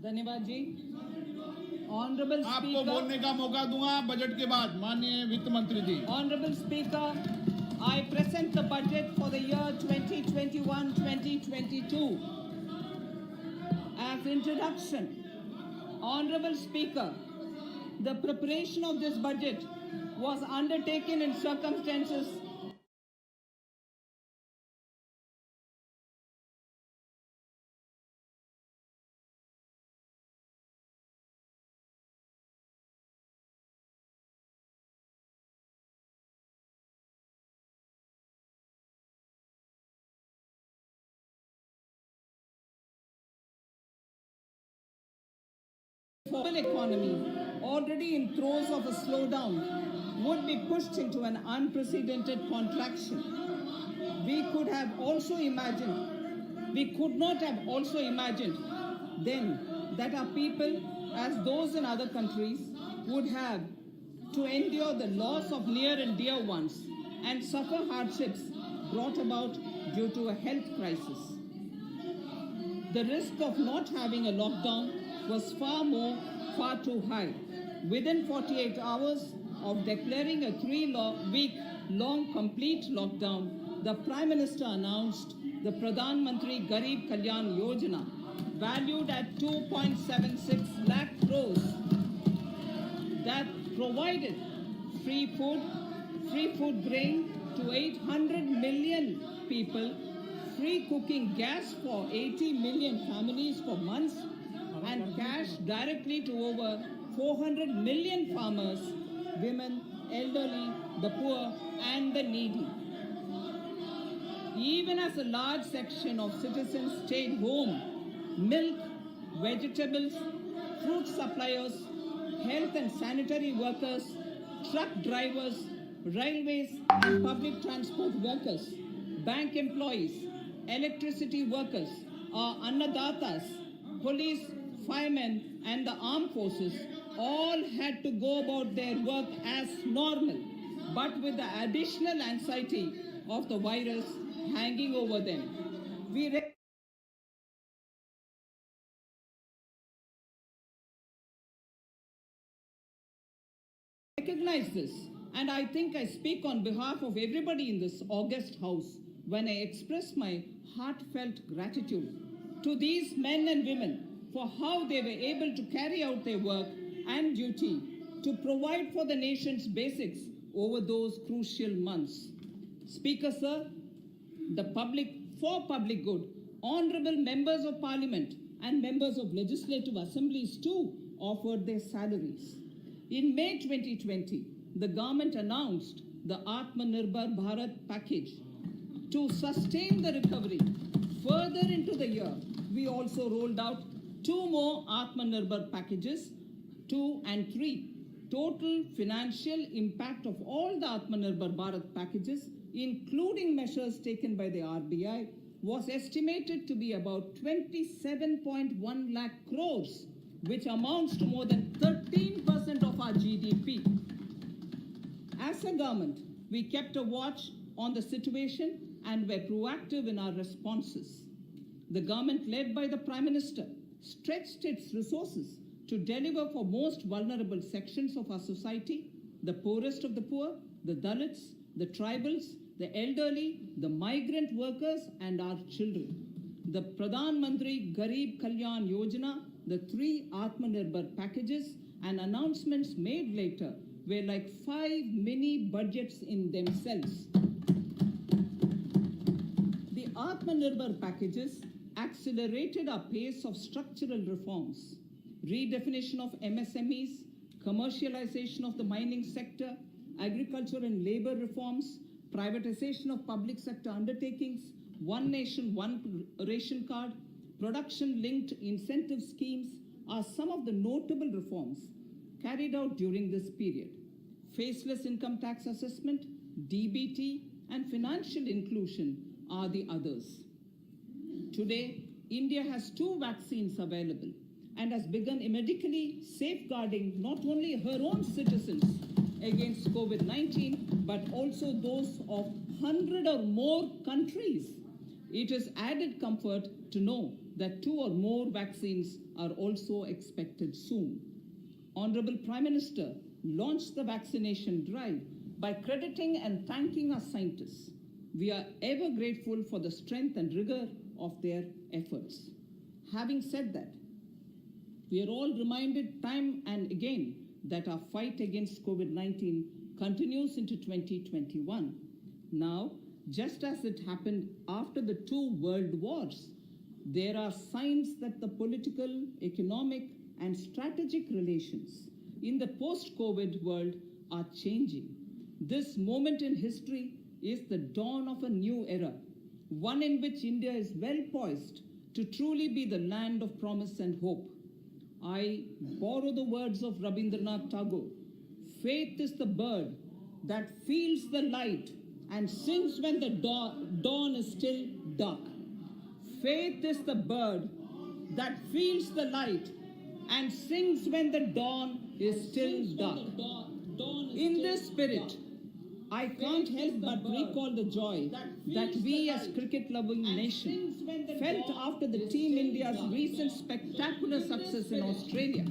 धन्यवाद जी। ऑनरेबल आपको बोलने का मौका दूंगा बजट के बाद, माननीय वित्त मंत्री जी। Honorable Speaker, I present the budget for the year 2021-2022. As introduction, Honorable Speaker, the preparation of this budget was undertaken in circumstances full economy, already in throes of a slowdown, would be pushed into an unprecedented contraction. We could not have also imagined then that our people, as those in other countries, would have to endure the loss of near and dear ones and suffer hardships brought about due to a health crisis. The risk of not having a lockdown was far too high. Within 48 hours of declaring a 3-week long complete lockdown, the Prime Minister announced the Pradhan Mantri Garib Kalyan Yojana, valued at 2.76 lakh crores, that provided free food grain to 800 million people, free cooking gas for 80 million families for months, and cash directly to over 400 million farmers, women, elderly, the poor, and the needy. Even as a large section of citizens stayed home, milk, vegetables, fruit suppliers, health and sanitary workers, truck drivers, railways and public transport workers, bank employees, electricity workers, our annadatas, police, firemen and the armed forces all had to go about their work as normal, but with the additional anxiety of the virus hanging over them. We recognize this, and I think I speak on behalf of everybody in this august house when I express my heartfelt gratitude to these men and women for how they were able to carry out their work and duty to provide for the nation's basics over those crucial months. Speaker, sir, for public good, honorable members of parliament and members of legislative assemblies too offered their salaries. In May 2020, the government announced the Atmanirbhar Bharat package. To sustain the recovery further into the year, we also rolled out 2 more Atmanirbhar packages, 2 and 3. Total financial impact of all the Atmanirbhar Bharat packages, including measures taken by the RBI, was estimated to be about 27.1 lakh crores, which amounts to more than 13% of our GDP. As a government, we kept a watch on the situation and were proactive in our responses. The government, led by the Prime Minister, stretched its resources to deliver for most vulnerable sections of our society, the poorest of the poor, the Dalits, the tribals, the elderly, the migrant workers, and our children. The Pradhan Mantri Garib Kalyan Yojana, the 3 Atmanirbhar packages, and announcements made later were like 5 mini budgets in themselves. The Atmanirbhar packages accelerated our pace of structural reforms, redefinition of MSMEs, commercialization of the mining sector, agriculture and labor reforms, privatization of public sector undertakings, one nation, one ration card, production-linked incentive schemes are some of the notable reforms carried out during this period. Faceless income tax assessment, DBT, and financial inclusion are the others. Today, India has 2 vaccines available and has begun medically safeguarding not only her own citizens against COVID-19, but also those of 100 or more countries. It is added comfort to know that 2 or more vaccines are also expected soon. Honorable Prime Minister launched the vaccination drive by crediting and thanking our scientists. We are ever grateful for the strength and rigor of their efforts. Having said that, we are all reminded time and again that our fight against COVID-19 continues into 2021. Now, just as it happened after the 2 world wars, there are signs that the political, economic, and strategic relations in the post-COVID world are changing. This moment in history is the dawn of a new era, one in which India is well poised to truly be the land of promise and hope. I borrow the words of Rabindranath Tagore. Faith is the bird that feels the light and sings when the dawn is still dark. Faith is the bird that feels the light and sings when the dawn is still dark. In this spirit, I can't help but recall the joy that we as cricket-loving nation felt after the Team India's recent spectacular success in Australia.